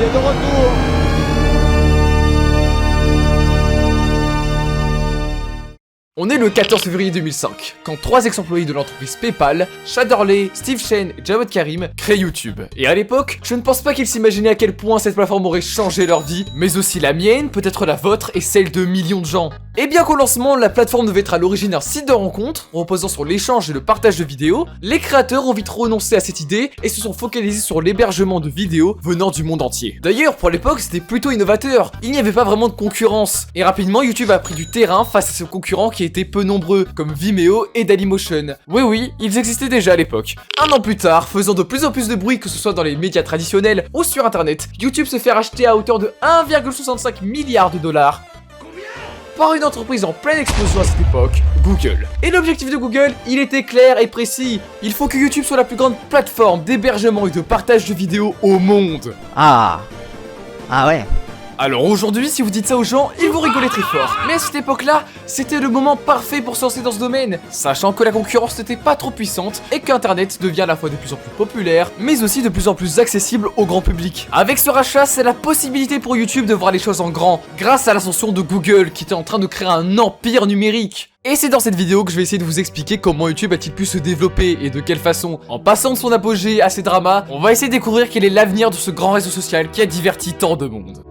Il est de retour. On est le 14 février 2005, quand 3 ex-employés de l'entreprise PayPal, Shadorley, Steve Chen et Jawed Karim, créent YouTube. Et à l'époque, je ne pense pas qu'ils s'imaginaient à quel point cette plateforme aurait changé leur vie, mais aussi la mienne, peut-être la vôtre et celle de millions de gens. Et bien qu'au lancement, la plateforme devait être à l'origine un site de rencontre, reposant sur l'échange et le partage de vidéos, les créateurs ont vite renoncé à cette idée et se sont focalisés sur l'hébergement de vidéos venant du monde entier. D'ailleurs, pour l'époque, c'était plutôt innovateur, il n'y avait pas vraiment de concurrence, et rapidement YouTube a pris du terrain face à ses concurrents qui étaient peu nombreux, comme Vimeo et Dailymotion. Oui, ils existaient déjà à l'époque. Un an plus tard, faisant de plus en plus de bruit que ce soit dans les médias traditionnels ou sur internet, YouTube se fait racheter à hauteur de 1,65 milliard de dollars par une entreprise en pleine explosion à cette époque, Google. Et l'objectif de Google, il était clair et précis. Il faut que YouTube soit la plus grande plateforme d'hébergement et de partage de vidéos au monde. Ah ouais. Alors aujourd'hui, si vous dites ça aux gens, ils vont rigoler très fort. Mais à cette époque-là, c'était le moment parfait pour se lancer dans ce domaine, sachant que la concurrence n'était pas trop puissante et qu'Internet devient à la fois de plus en plus populaire, mais aussi de plus en plus accessible au grand public. Avec ce rachat, c'est la possibilité pour YouTube de voir les choses en grand, grâce à l'ascension de Google qui était en train de créer un empire numérique. Et c'est dans cette vidéo que je vais essayer de vous expliquer comment YouTube a-t-il pu se développer et de quelle façon. En passant de son apogée à ses dramas, on va essayer de découvrir quel est l'avenir de ce grand réseau social qui a diverti tant de monde.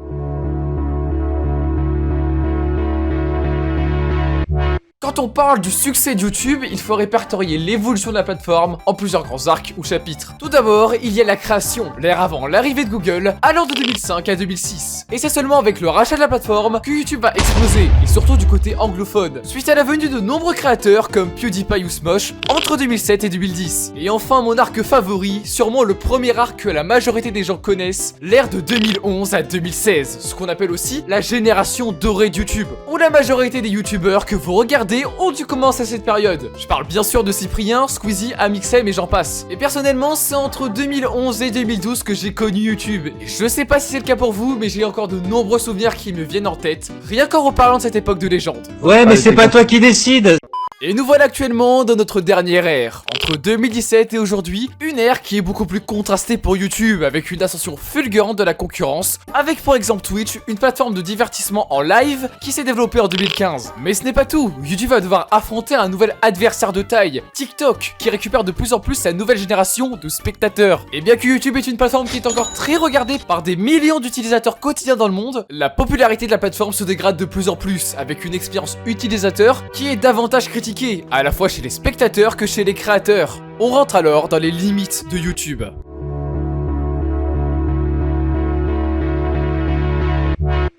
Quand on parle du succès de YouTube, il faut répertorier l'évolution de la plateforme en plusieurs grands arcs ou chapitres. Tout d'abord, il y a la création, l'ère avant l'arrivée de Google, allant de 2005 à 2006. Et c'est seulement avec le rachat de la plateforme que YouTube va exploser, et surtout du côté anglophone, suite à la venue de nombreux créateurs comme PewDiePie ou Smosh entre 2007 et 2010. Et enfin, mon arc favori, sûrement le premier arc que la majorité des gens connaissent, l'ère de 2011 à 2016, ce qu'on appelle aussi la génération dorée de YouTube, où la majorité des YouTubeurs que vous regardez ont dû commencer à cette période. Je parle bien sûr de Cyprien, Squeezie, Amixem et j'en passe. Et personnellement, c'est entre 2011 et 2012 que j'ai connu YouTube. Et je sais pas si c'est le cas pour vous, mais j'ai encore de nombreux souvenirs qui me viennent en tête, rien qu'en reparlant de cette époque de légende. Ouais, mais c'est pas toi qui décide. Et nous voilà actuellement dans notre dernière ère. Entre 2017 et aujourd'hui, une ère qui est beaucoup plus contrastée pour YouTube, avec une ascension fulgurante de la concurrence, avec par exemple Twitch, une plateforme de divertissement en live qui s'est développée en 2015. Mais ce n'est pas tout, YouTube va devoir affronter un nouvel adversaire de taille, TikTok, qui récupère de plus en plus sa nouvelle génération de spectateurs. Et bien que YouTube est une plateforme qui est encore très regardée par des millions d'utilisateurs quotidiens dans le monde, la popularité de la plateforme se dégrade de plus en plus, avec une expérience utilisateur qui est davantage critiquée, à la fois chez les spectateurs que chez les créateurs. On rentre alors dans les limites de YouTube.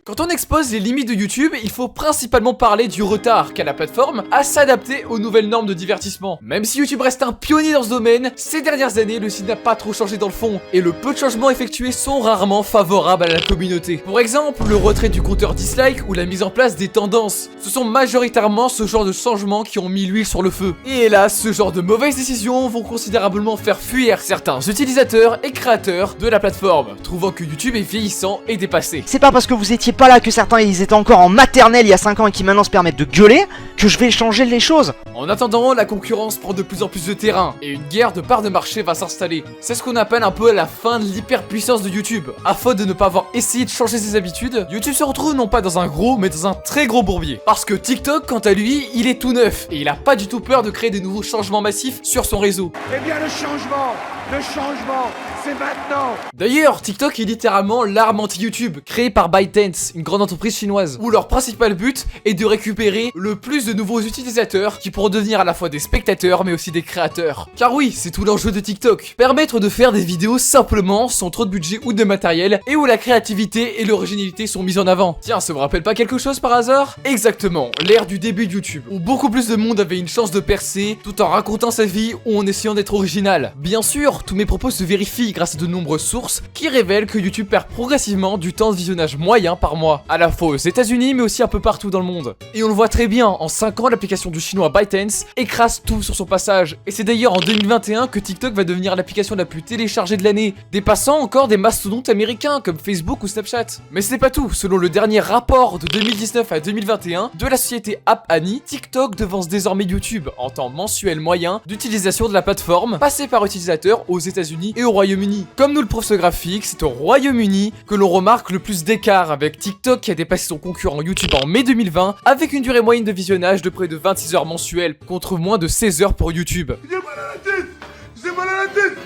Quand on expose les limites de YouTube, il faut principalement parler du retard qu'a la plateforme à s'adapter aux nouvelles normes de divertissement. Même si YouTube reste un pionnier dans ce domaine, ces dernières années, le site n'a pas trop changé dans le fond, et le peu de changements effectués sont rarement favorables à la communauté. Pour exemple, le retrait du compteur dislike ou la mise en place des tendances. Ce sont majoritairement ce genre de changements qui ont mis l'huile sur le feu. Et hélas, ce genre de mauvaises décisions vont considérablement faire fuir certains utilisateurs et créateurs de la plateforme, trouvant que YouTube est vieillissant et dépassé. C'est pas parce que vous étiez pas là que certains ils étaient encore en maternelle il y a 5 ans et qui maintenant se permettent de gueuler que je vais changer les choses. En attendant, la concurrence prend de plus en plus de terrain et une guerre de parts de marché va s'installer. C'est ce qu'on appelle un peu la fin de l'hyperpuissance de YouTube. À faute de ne pas avoir essayé de changer ses habitudes, YouTube se retrouve non pas dans un gros mais dans un très gros bourbier. Parce que TikTok, quant à lui, il est tout neuf et il a pas du tout peur de créer des nouveaux changements massifs sur son réseau. Eh bien le changement, c'est maintenant. D'ailleurs, TikTok est littéralement l'arme anti-YouTube, créée par ByteDance, une grande entreprise chinoise, où leur principal but est de récupérer le plus de nouveaux utilisateurs qui pourront devenir à la fois des spectateurs mais aussi des créateurs. Car oui, c'est tout l'enjeu de TikTok, permettre de faire des vidéos simplement, sans trop de budget ou de matériel, et où la créativité et l'originalité sont mises en avant. Tiens, ça vous rappelle pas quelque chose par hasard? Exactement, l'ère du début de YouTube, où beaucoup plus de monde avait une chance de percer, tout en racontant sa vie ou en essayant d'être original. Bien sûr, tous mes propos se vérifient grâce à de nombreuses sources qui révèlent que YouTube perd progressivement du temps de visionnage moyen par mois, à la fois aux États-Unis mais aussi un peu partout dans le monde. Et on le voit très bien, en 5 ans, l'application du chinois ByteDance écrase tout sur son passage. Et c'est d'ailleurs en 2021 que TikTok va devenir l'application la plus téléchargée de l'année, dépassant encore des mastodontes américains comme Facebook ou Snapchat. Mais ce n'est pas tout, selon le dernier rapport de 2019 à 2021 de la société App Annie, TikTok devance désormais YouTube en temps mensuel moyen d'utilisation de la plateforme, passé par utilisateur aux États-Unis et au Royaume-Uni. Comme nous le prouve ce graphique, c'est au Royaume-Uni que l'on remarque le plus d'écart, avec TikTok qui a dépassé son concurrent YouTube en mai 2020 avec une durée moyenne de visionnage de près de 26 heures mensuelles contre moins de 16 heures pour YouTube. J'ai mal à la tête. J'ai mal à la tête.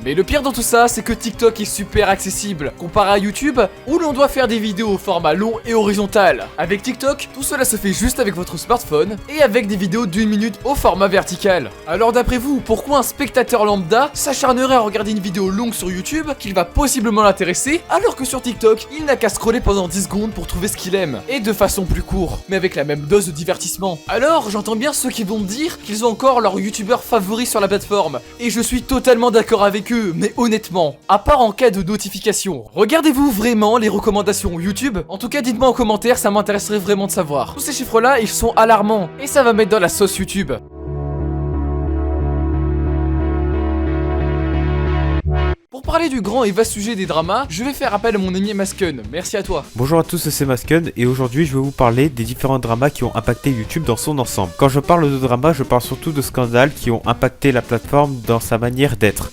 Mais le pire dans tout ça, c'est que TikTok est super accessible, comparé à YouTube, où l'on doit faire des vidéos au format long et horizontal. Avec TikTok, tout cela se fait juste avec votre smartphone, et avec des vidéos d'1 minute au format vertical. Alors d'après vous, pourquoi un spectateur lambda s'acharnerait à regarder une vidéo longue sur YouTube qu'il va possiblement l'intéresser, alors que sur TikTok, il n'a qu'à scroller pendant 10 secondes pour trouver ce qu'il aime, et de façon plus courte, mais avec la même dose de divertissement. Alors, j'entends bien ceux qui vont me dire qu'ils ont encore leur youtubeur favori sur la plateforme, et je suis totalement d'accord avec eux. Mais honnêtement, à part en cas de notification, regardez-vous vraiment les recommandations YouTube? En tout cas, dites-moi en commentaire, ça m'intéresserait vraiment de savoir. Tous ces chiffres-là, ils sont alarmants, et ça va mettre dans la sauce YouTube. Pour parler du grand et vaste sujet des dramas, je vais faire appel à mon ami Masken. Merci à toi. Bonjour à tous, c'est Masken et aujourd'hui je vais vous parler des différents dramas qui ont impacté YouTube dans son ensemble. Quand je parle de drama, je parle surtout de scandales qui ont impacté la plateforme dans sa manière d'être.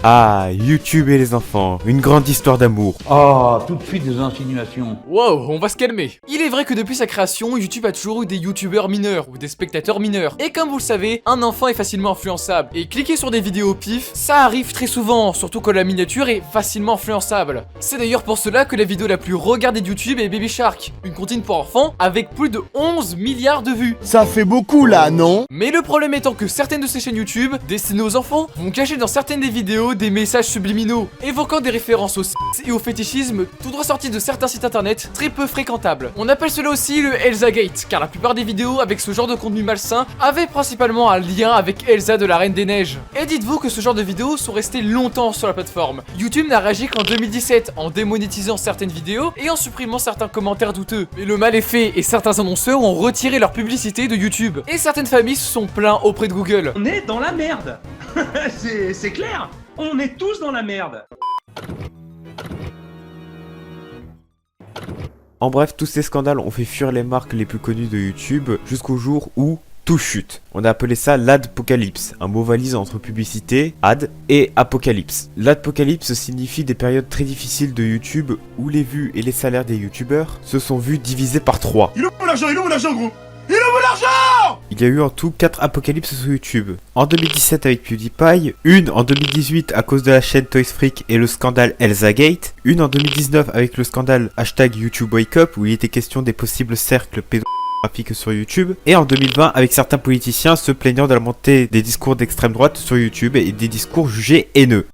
Ah, YouTube et les enfants, une grande histoire d'amour. Ah, tout de suite des insinuations. Wow, on va se calmer. Il est vrai que depuis sa création, YouTube a toujours eu des youtubeurs mineurs ou des spectateurs mineurs. Et comme vous le savez, un enfant est facilement influençable. Et cliquer sur des vidéos au pif, ça arrive très souvent, surtout quand la miniature est facilement influençable. C'est d'ailleurs pour cela que la vidéo la plus regardée de YouTube est Baby Shark, une comptine pour enfants avec plus de 11 milliards de vues. Ça fait beaucoup là, non? Mais le problème étant que certaines de ces chaînes YouTube, destinées aux enfants, vont cacher dans certaines des vidéos des messages subliminaux, évoquant des références au sexe et au fétichisme, tout droit sortis de certains sites internet très peu fréquentables. On appelle cela aussi le Elsa Gate, car la plupart des vidéos avec ce genre de contenu malsain avaient principalement un lien avec Elsa de la Reine des Neiges. Et dites-vous que ce genre de vidéos sont restées longtemps sur la plateforme. YouTube n'a réagi qu'en 2017 en démonétisant certaines vidéos et en supprimant certains commentaires douteux. Mais le mal est fait et certains annonceurs ont retiré leur publicité de YouTube. Et certaines familles se sont plaints auprès de Google. On est dans la merde. C'est clair. On est tous dans la merde. En bref, tous ces scandales ont fait fuir les marques les plus connues de YouTube jusqu'au jour où tout chute. On a appelé ça l'adpocalypse, un mot valise entre publicité, ad et apocalypse. L'adpocalypse signifie des périodes très difficiles de YouTube où les vues et les salaires des youtubeurs se sont vus divisés par 3. Il est où l'argent? Il est où l'argent, gros? Il est où l'argent? Il y a eu en tout 4 apocalypses sur YouTube. En 2017 avec PewDiePie, une en 2018 à cause de la chaîne Toys Freak et le scandale Elsagate, une en 2019 avec le scandale #YouTubeWakeUp où il était question des possibles cercles pédographiques sur YouTube, et en 2020 avec certains politiciens se plaignant de la montée des discours d'extrême droite sur YouTube et des discours jugés haineux.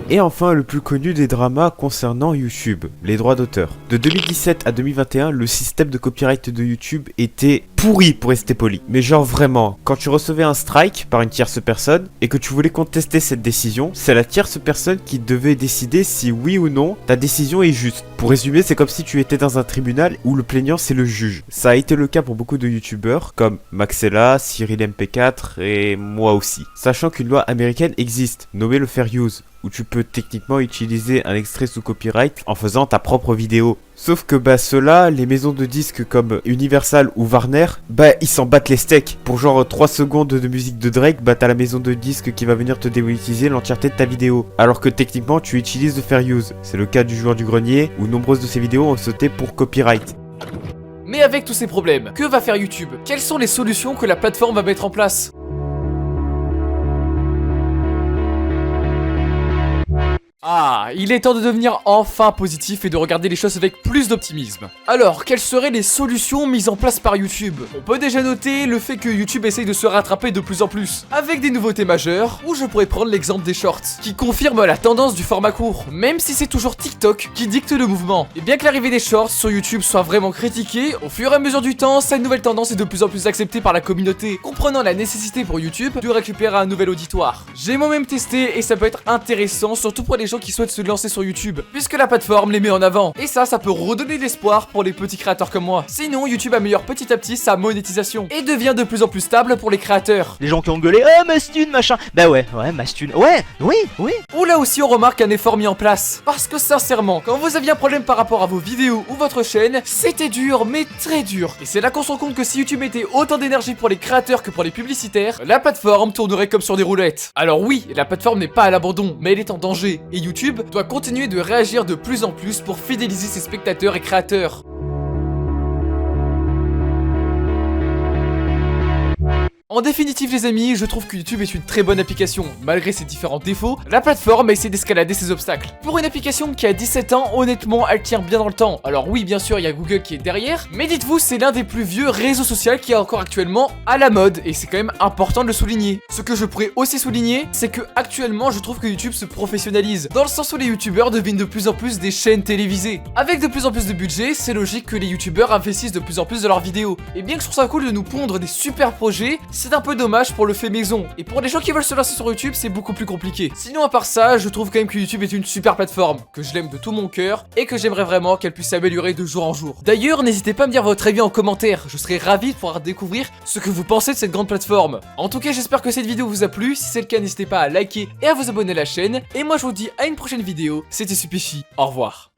Et enfin, le plus connu des dramas concernant YouTube, les droits d'auteur. De 2017 à 2021, le système de copyright de YouTube était pourri pour rester poli. Mais genre vraiment, quand tu recevais un strike par une tierce personne et que tu voulais contester cette décision, c'est la tierce personne qui devait décider si oui ou non ta décision est juste. Pour résumer, c'est comme si tu étais dans un tribunal où le plaignant c'est le juge. Ça a été le cas pour beaucoup de youtubeurs comme Maxella, Cyril MP4 et moi aussi. Sachant qu'une loi américaine existe, nommée le Fair Use, où tu peux techniquement utiliser un extrait sous copyright en faisant ta propre vidéo. Sauf que ceux-là, les maisons de disques comme Universal ou Warner, ils s'en battent les steaks. Pour genre 3 secondes de musique de Drake, t'as la maison de disques qui va venir te démonétiser l'entièreté de ta vidéo. Alors que techniquement tu utilises le Fair Use. C'est le cas du joueur du grenier, où nombreuses de ses vidéos ont sauté pour copyright. Mais avec tous ces problèmes, que va faire YouTube? Quelles sont les solutions que la plateforme va mettre en place? Ah, il est temps de devenir enfin positif et de regarder les choses avec plus d'optimisme. Alors, quelles seraient les solutions mises en place par YouTube? On peut déjà noter le fait que YouTube essaye de se rattraper de plus en plus, avec des nouveautés majeures, ou je pourrais prendre l'exemple des shorts, qui confirment la tendance du format court, même si c'est toujours TikTok qui dicte le mouvement. Et bien que l'arrivée des shorts sur YouTube soit vraiment critiquée, au fur et à mesure du temps, cette nouvelle tendance est de plus en plus acceptée par la communauté, comprenant la nécessité pour YouTube de récupérer un nouvel auditoire. J'ai moi-même testé et ça peut être intéressant, surtout pour les gens gens qui souhaitent se lancer sur YouTube, puisque la plateforme les met en avant. Et ça peut redonner de l'espoir pour les petits créateurs comme moi. Sinon, YouTube améliore petit à petit sa monétisation et devient de plus en plus stable pour les créateurs. Les gens qui ont gueulé, oh Mastune machin. Bah ouais, Mastune, ouais, oui. Où là aussi on remarque un effort mis en place. Parce que sincèrement, quand vous aviez un problème par rapport à vos vidéos ou votre chaîne, c'était dur, mais très dur. Et c'est là qu'on se rend compte que si YouTube mettait autant d'énergie pour les créateurs que pour les publicitaires, la plateforme tournerait comme sur des roulettes. Alors oui, la plateforme n'est pas à l'abandon, mais elle est en danger. Et YouTube doit continuer de réagir de plus en plus pour fidéliser ses spectateurs et créateurs. En définitive les amis, je trouve que YouTube est une très bonne application. Malgré ses différents défauts, la plateforme a essayé d'escalader ses obstacles. Pour une application qui a 17 ans, honnêtement, elle tient bien dans le temps. Alors oui, bien sûr, il y a Google qui est derrière, mais dites-vous, c'est l'un des plus vieux réseaux sociaux qui est encore actuellement à la mode, et c'est quand même important de le souligner. Ce que je pourrais aussi souligner, c'est que actuellement, je trouve que YouTube se professionnalise, dans le sens où les YouTubeurs deviennent de plus en plus des chaînes télévisées. Avec de plus en plus de budget, c'est logique que les YouTubeurs investissent de plus en plus dans leurs vidéos. Et bien que je trouve ça cool de nous pondre des super projets, c'est un peu dommage pour le fait maison. Et pour les gens qui veulent se lancer sur YouTube, c'est beaucoup plus compliqué. Sinon, à part ça, je trouve quand même que YouTube est une super plateforme, que je l'aime de tout mon cœur, et que j'aimerais vraiment qu'elle puisse s'améliorer de jour en jour. D'ailleurs, n'hésitez pas à me dire votre avis en commentaire, je serais ravi de pouvoir découvrir ce que vous pensez de cette grande plateforme. En tout cas, j'espère que cette vidéo vous a plu, si c'est le cas, n'hésitez pas à liker et à vous abonner à la chaîne, et moi je vous dis à une prochaine vidéo, c'était Supéchi, au revoir.